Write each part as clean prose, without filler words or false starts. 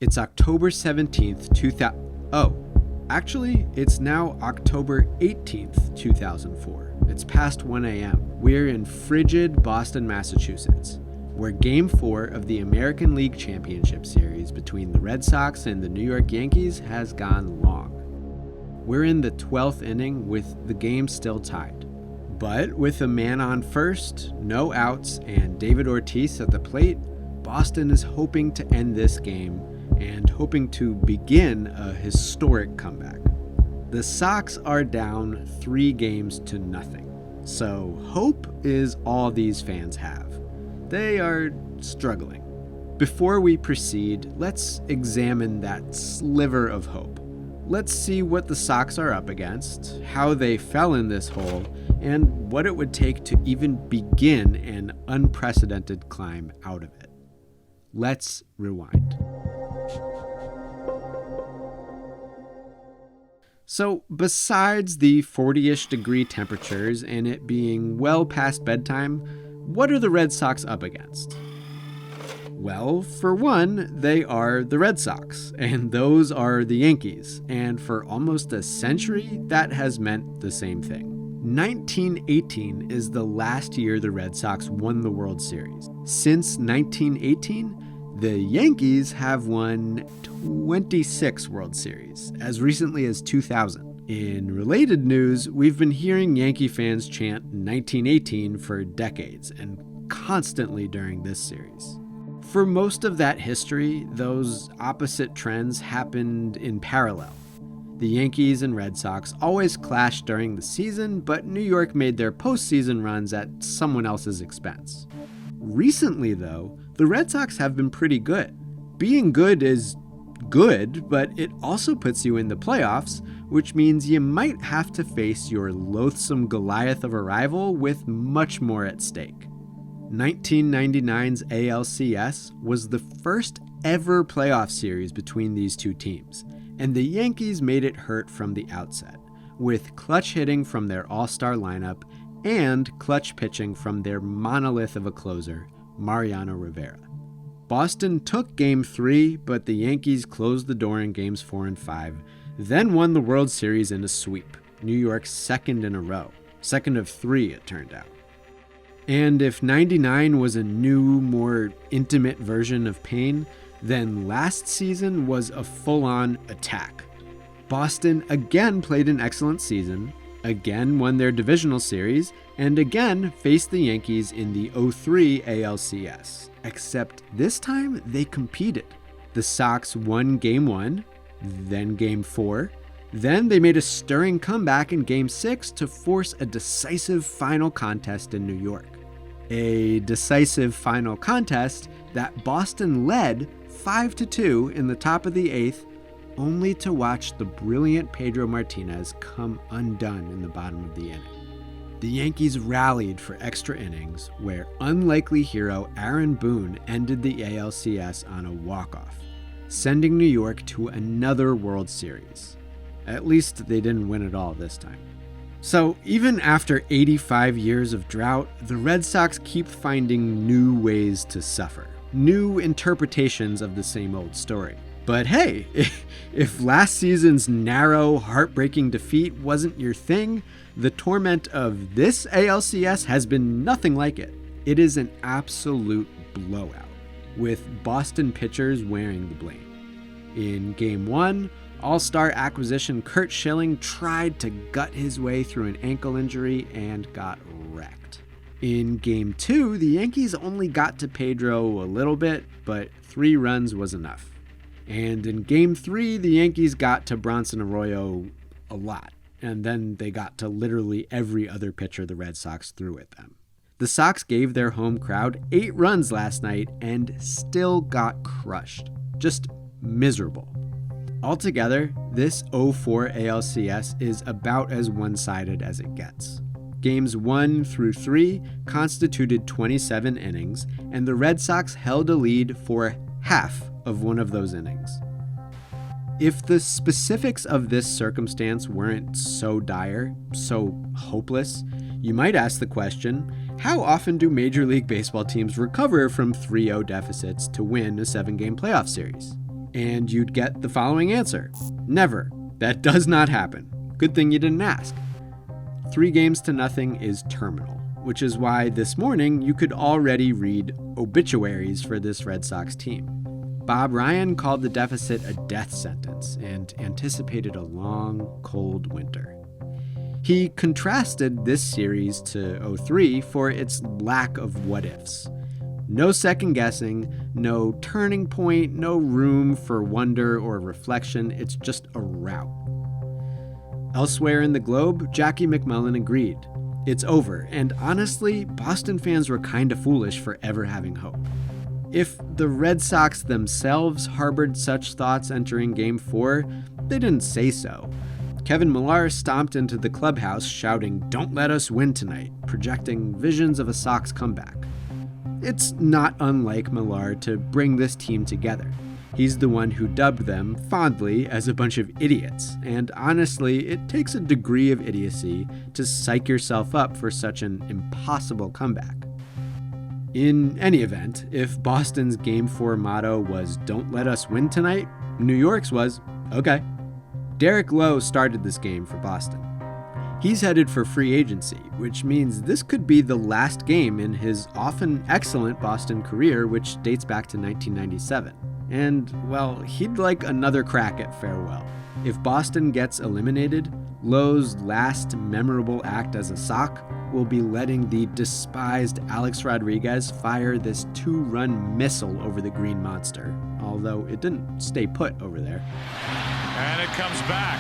It's October 17th, 2000. Actually, it's now October 18th, 2004. It's past 1 a.m. We're in frigid Boston, Massachusetts, where Game 4 of the American League Championship Series between the Red Sox and the New York Yankees has gone long. We're in the 12th inning with the game still tied. But with a man on first, no outs, and David Ortiz at the plate, Boston is hoping to end this game and hoping to begin a historic comeback. The Sox are down 3-0. So hope is all these fans have. They are struggling. Before we proceed, let's examine that sliver of hope. Let's see what the Sox are up against, how they fell in this hole, and what it would take to even begin an unprecedented climb out of it. Let's rewind. So, besides the 40-ish degree temperatures and it being well past bedtime, what are the Red Sox up against? Well, for one, they are the Red Sox, and those are the Yankees, and for almost a century, that has meant the same thing. 1918 is the last year the Red Sox won the World Series. Since 1918, the Yankees have won 26 World Series, as recently as 2000. In related news, we've been hearing Yankee fans chant 1918 for decades, and constantly during this series. For most of that history, those opposite trends happened in parallel. The Yankees and Red Sox always clashed during the season, but New York made their postseason runs at someone else's expense. Recently, though, the Red Sox have been pretty good. Being good is good, but it also puts you in the playoffs, which means you might have to face your loathsome Goliath of a rival with much more at stake. 1999's ALCS was the first ever playoff series between these two teams, and the Yankees made it hurt from the outset, with clutch hitting from their all-star lineup and clutch pitching from their monolith of a closer, Mariano Rivera. Boston took Game 3, but the Yankees closed the door in Games 4 and 5, then won the World Series in a sweep, New York's second in a row. Second of 3, it turned out. And if 99 was a new, more intimate version of pain, then last season was a full-on attack. Boston again played an excellent season, again won their divisional series, and again faced the Yankees in the 03 ALCS. Except this time, they competed. The Sox won Game 1, then Game 4, then they made a stirring comeback in Game 6 to force a decisive final contest in New York. A decisive final contest that Boston led 5-2 in the top of the 8th, only to watch the brilliant Pedro Martinez come undone in the bottom of the inning. The Yankees rallied for extra innings, where unlikely hero Aaron Boone ended the ALCS on a walk-off, sending New York to another World Series. At least they didn't win it all this time. So even after 85 years of drought, the Red Sox keep finding new ways to suffer, new interpretations of the same old story. But hey, if last season's narrow, heartbreaking defeat wasn't your thing, the torment of this ALCS has been nothing like it. It is an absolute blowout, with Boston pitchers wearing the blame. In Game 1, All-Star acquisition Curt Schilling tried to gut his way through an ankle injury and got wrecked. In Game 2, the Yankees only got to Pedro a little bit, but 3 runs was enough. And in Game 3, the Yankees got to Bronson Arroyo a lot, and then they got to literally every other pitcher the Red Sox threw at them. The Sox gave their home crowd 8 runs last night and still got crushed. Just miserable. Altogether, this 04 ALCS is about as one-sided as it gets. Games 1 through 3 constituted 27 innings, and the Red Sox held a lead for half of one of those innings. If the specifics of this circumstance weren't so dire, so hopeless, you might ask the question, how often do Major League Baseball teams recover from 3-0 deficits to win a 7-game playoff series? And you'd get the following answer: never. That does not happen. Good thing you didn't ask. 3-0 is terminal, which is why this morning you could already read obituaries for this Red Sox team. Bob Ryan called the deficit a death sentence and anticipated a long, cold winter. He contrasted this series to 03 for its lack of what-ifs. No second guessing, no turning point, no room for wonder or reflection. It's just a rout. Elsewhere in the globe, Jackie McMullen agreed. It's over, and honestly, Boston fans were kind of foolish for ever having hope. If the Red Sox themselves harbored such thoughts entering Game 4, they didn't say so. Kevin Millar stomped into the clubhouse shouting, "Don't let us win tonight," projecting visions of a Sox comeback. It's not unlike Millar to bring this team together. He's the one who dubbed them, fondly, as a bunch of idiots, and honestly, it takes a degree of idiocy to psych yourself up for such an impossible comeback. In any event, if Boston's Game 4 motto was "Don't let us win tonight," New York's was, okay. Derek Lowe started this game for Boston. He's headed for free agency, which means this could be the last game in his often excellent Boston career, which dates back to 1997. And, well, he'd like another crack at farewell. If Boston gets eliminated, Lowe's last memorable act as a Sox will be letting the despised Alex Rodriguez fire this 2-run missile over the Green Monster, although it didn't stay put over there. And it comes back.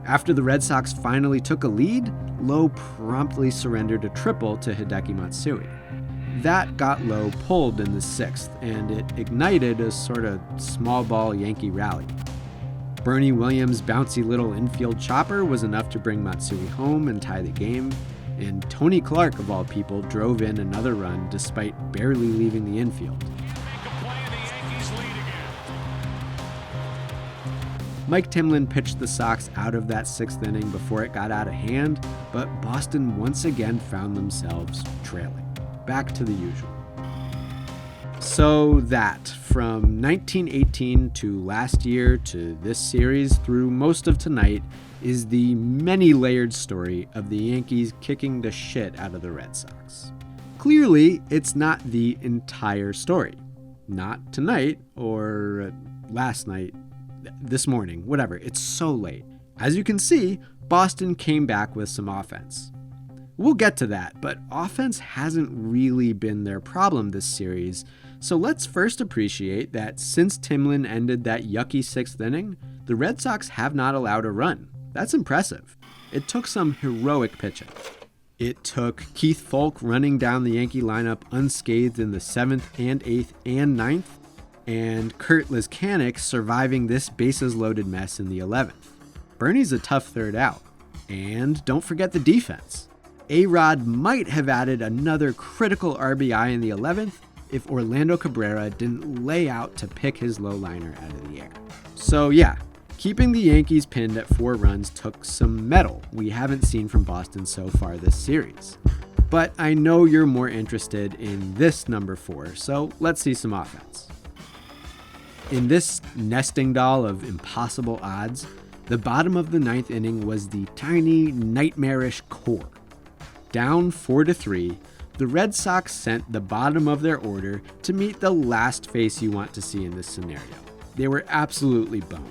After the Red Sox finally took a lead, Lowe promptly surrendered a triple to Hideki Matsui. That got Lowe pulled in the 6th, and it ignited a sort of small ball Yankee rally. Bernie Williams' bouncy little infield chopper was enough to bring Matsui home and tie the game, and Tony Clark, of all people, drove in another run despite barely leaving the infield. Mike Timlin pitched the Sox out of that 6th inning before it got out of hand, but Boston once again found themselves trailing. Back to the usual. So that, from 1918 to last year to this series through most of tonight, is the many-layered story of the Yankees kicking the shit out of the Red Sox. Clearly, it's not the entire story. Not tonight, or last night, this morning, whatever. It's so late. As you can see, Boston came back with some offense. We'll get to that, but offense hasn't really been their problem this series, so let's first appreciate that since Timlin ended that yucky 6th inning, the Red Sox have not allowed a run. That's impressive. It took some heroic pitching. It took Keith Folk running down the Yankee lineup unscathed in the 7th and 8th and 9th, and Kurt Liskanek surviving this bases-loaded mess in the 11th. Bernie's a tough third out. And don't forget the defense. A-Rod might have added another critical RBI in the 11th if Orlando Cabrera didn't lay out to pick his low liner out of the air. So yeah, keeping the Yankees pinned at 4 runs took some mettle we haven't seen from Boston so far this series. But I know you're more interested in this number 4, so let's see some offense. In this nesting doll of impossible odds, the bottom of the 9th inning was the tiny, nightmarish core. Down 4-3, the Red Sox sent the bottom of their order to meet the last face you want to see in this scenario. They were absolutely boned.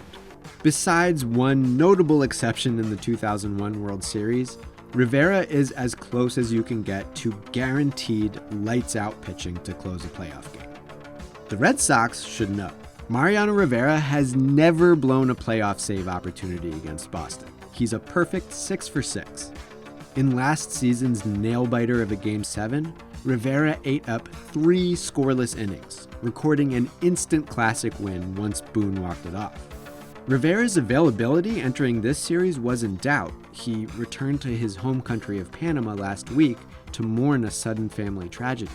Besides one notable exception in the 2001 World Series, Rivera is as close as you can get to guaranteed lights-out pitching to close a playoff game. The Red Sox should know. Mariano Rivera has never blown a playoff save opportunity against Boston. He's a perfect 6 for 6. In last season's nail-biter of a Game 7, Rivera ate up 3 scoreless innings, recording an instant classic win once Boone walked it off. Rivera's availability entering this series was in doubt. He returned to his home country of Panama last week to mourn a sudden family tragedy.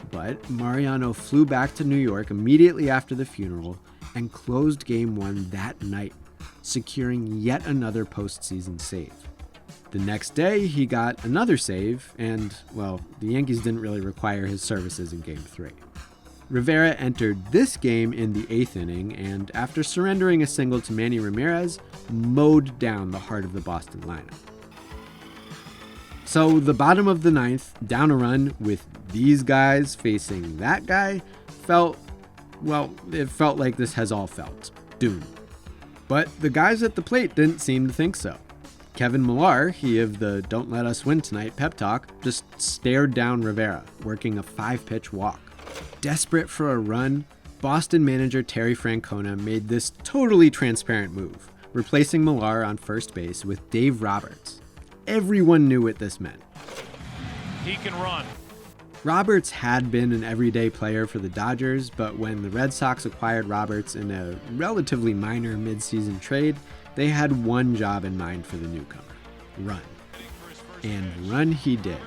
But Mariano flew back to New York immediately after the funeral and closed Game 1 that night, securing yet another postseason save. The next day, he got another save, and, well, the Yankees didn't really require his services in Game 3. Rivera entered this game in the 8th inning and, after surrendering a single to Manny Ramirez, mowed down the heart of the Boston lineup. So the bottom of the 9th, down a run with these guys facing that guy, it felt like this has all felt doomed. But the guys at the plate didn't seem to think so. Kevin Millar, he of the "Don't Let Us Win Tonight" pep talk, just stared down Rivera, working a 5-pitch walk. Desperate for a run, Boston manager Terry Francona made this totally transparent move, replacing Millar on first base with Dave Roberts. Everyone knew what this meant. He can run. Roberts had been an everyday player for the Dodgers, but when the Red Sox acquired Roberts in a relatively minor midseason trade, they had one job in mind for the newcomer: run. And run he did.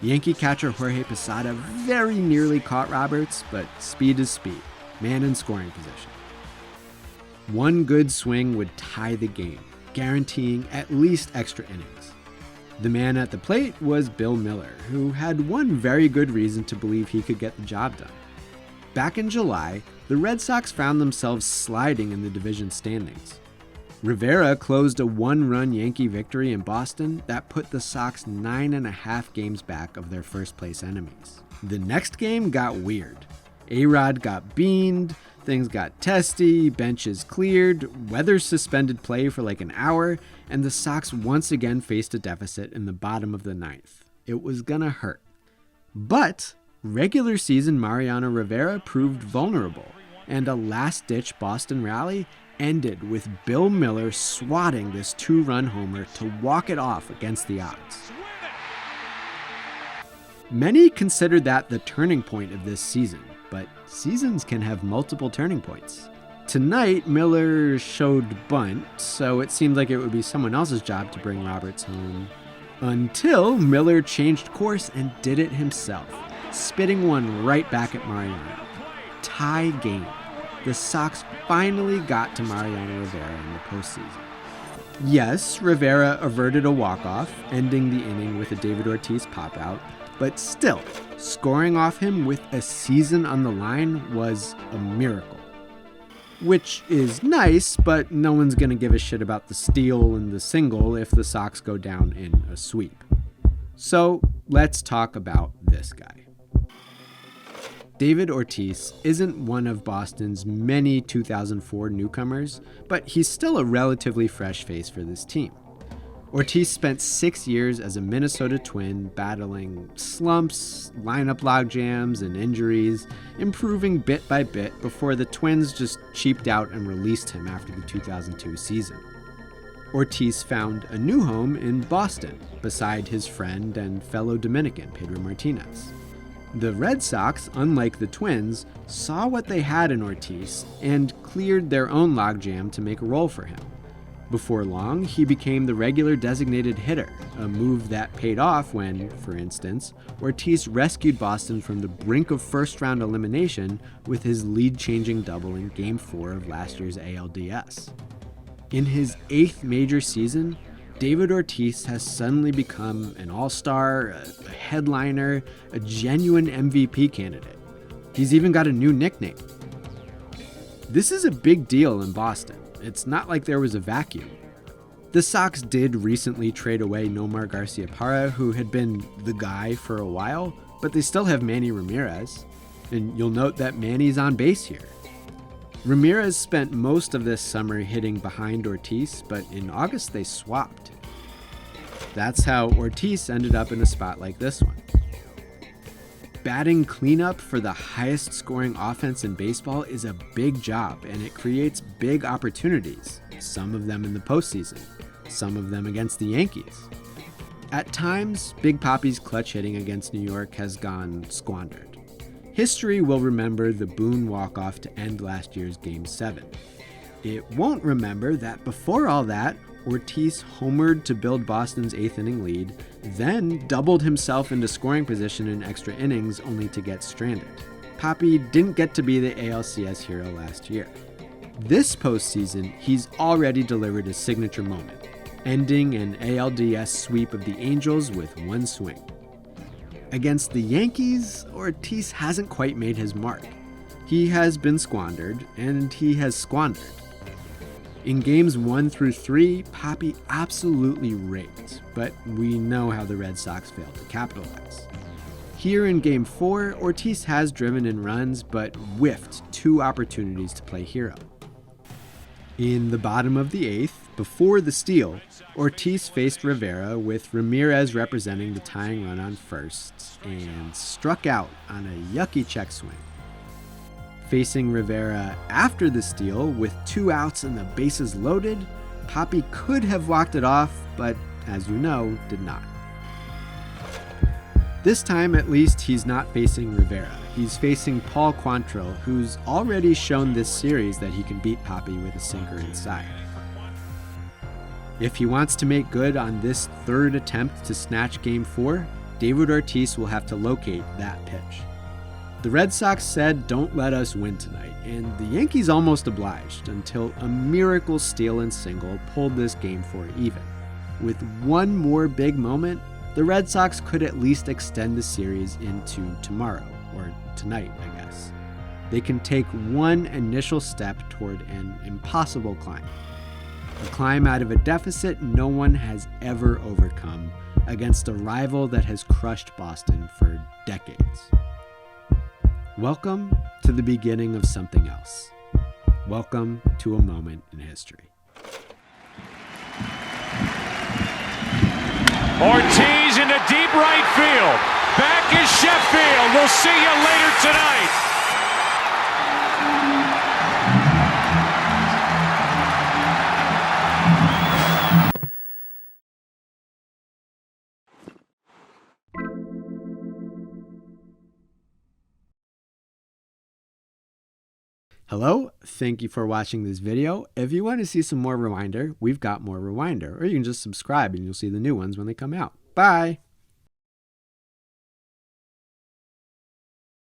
Yankee catcher Jorge Posada very nearly caught Roberts, but speed is speed, man in scoring position. One good swing would tie the game, guaranteeing at least extra innings. The man at the plate was Bill Miller, who had one very good reason to believe he could get the job done. Back in July, the Red Sox found themselves sliding in the division standings. Rivera closed a 1-run Yankee victory in Boston that put the Sox 9.5 games back of their first-place enemies. The next game got weird. A-Rod got beaned, things got testy, benches cleared, weather suspended play for like an hour, and the Sox once again faced a deficit in the bottom of the 9th. It was gonna hurt. But regular season Mariano Rivera proved vulnerable, and a last-ditch Boston rally ended with Bill Miller swatting this 2-run homer to walk it off against the odds. Many considered that the turning point of this season, but seasons can have multiple turning points. Tonight, Miller showed bunt, so it seemed like it would be someone else's job to bring Roberts home. Until Miller changed course and did it himself, spitting one right back at Mariano. Tie game. The Sox finally got to Mariano Rivera in the postseason. Yes, Rivera averted a walk-off, ending the inning with a David Ortiz pop-out, but still, scoring off him with a season on the line was a miracle. Which is nice, but no one's going to give a shit about the steal and the single if the Sox go down in a sweep. So let's talk about this guy. David Ortiz isn't one of Boston's many 2004 newcomers, but he's still a relatively fresh face for this team. Ortiz spent 6 years as a Minnesota Twin battling slumps, lineup log jams, and injuries, improving bit by bit before the Twins just cheaped out and released him after the 2002 season. Ortiz found a new home in Boston, beside his friend and fellow Dominican Pedro Martinez. The Red Sox, unlike the Twins, saw what they had in Ortiz and cleared their own logjam to make a role for him. Before long, he became the regular designated hitter, a move that paid off when, for instance, Ortiz rescued Boston from the brink of first-round elimination with his lead-changing double in Game 4 of last year's ALDS. In his 8th major season, David Ortiz has suddenly become an all-star, a headliner, a genuine MVP candidate. He's even got a new nickname. This is a big deal in Boston. It's not like there was a vacuum. The Sox did recently trade away Nomar Garciaparra, who had been the guy for a while, but they still have Manny Ramirez. And you'll note that Manny's on base here. Ramirez spent most of this summer hitting behind Ortiz, but in August they swapped. That's how Ortiz ended up in a spot like this one. Batting cleanup for the highest scoring offense in baseball is a big job, and it creates big opportunities, some of them in the postseason, some of them against the Yankees. At times, Big Papi's clutch hitting against New York has gone squandered. History will remember the Boone walk-off to end last year's Game 7. It won't remember that before all that, Ortiz homered to build Boston's 8th inning lead, then doubled himself into scoring position in extra innings only to get stranded. Papi didn't get to be the ALCS hero last year. This postseason, he's already delivered a signature moment, ending an ALDS sweep of the Angels with one swing. Against the Yankees, Ortiz hasn't quite made his mark. He has been squandered, and he has squandered. In games 1 through 3, Papi absolutely raked, but we know how the Red Sox failed to capitalize. Here in Game 4, Ortiz has driven in runs, but whiffed 2 opportunities to play hero. In the bottom of the 8th, before the steal, Ortiz faced Rivera with Ramirez representing the tying run on first and struck out on a yucky check swing. Facing Rivera after the steal with 2 outs and the bases loaded, Papi could have walked it off, but as you know, did not. This time, at least, he's not facing Rivera. He's facing Paul Quantrill, who's already shown this series that he can beat Papi with a sinker inside. If he wants to make good on this 3rd attempt to snatch Game 4, David Ortiz will have to locate that pitch. The Red Sox said, "Don't let us win tonight," and the Yankees almost obliged until a miracle steal and single pulled this Game 4 even. With one more big moment, the Red Sox could at least extend the series into tomorrow, or tonight, I guess. They can take one initial step toward an impossible climb. A climb out of a deficit no one has ever overcome against a rival that has crushed Boston for decades. Welcome to the beginning of something else. Welcome to a moment in history. Ortiz into deep right field. Back is Sheffield. We'll see you later tonight. Hello, thank you for watching this video. If you want to see some more Rewinder, we've got more Rewinder, or you can just subscribe and you'll see the new ones when they come out. Bye!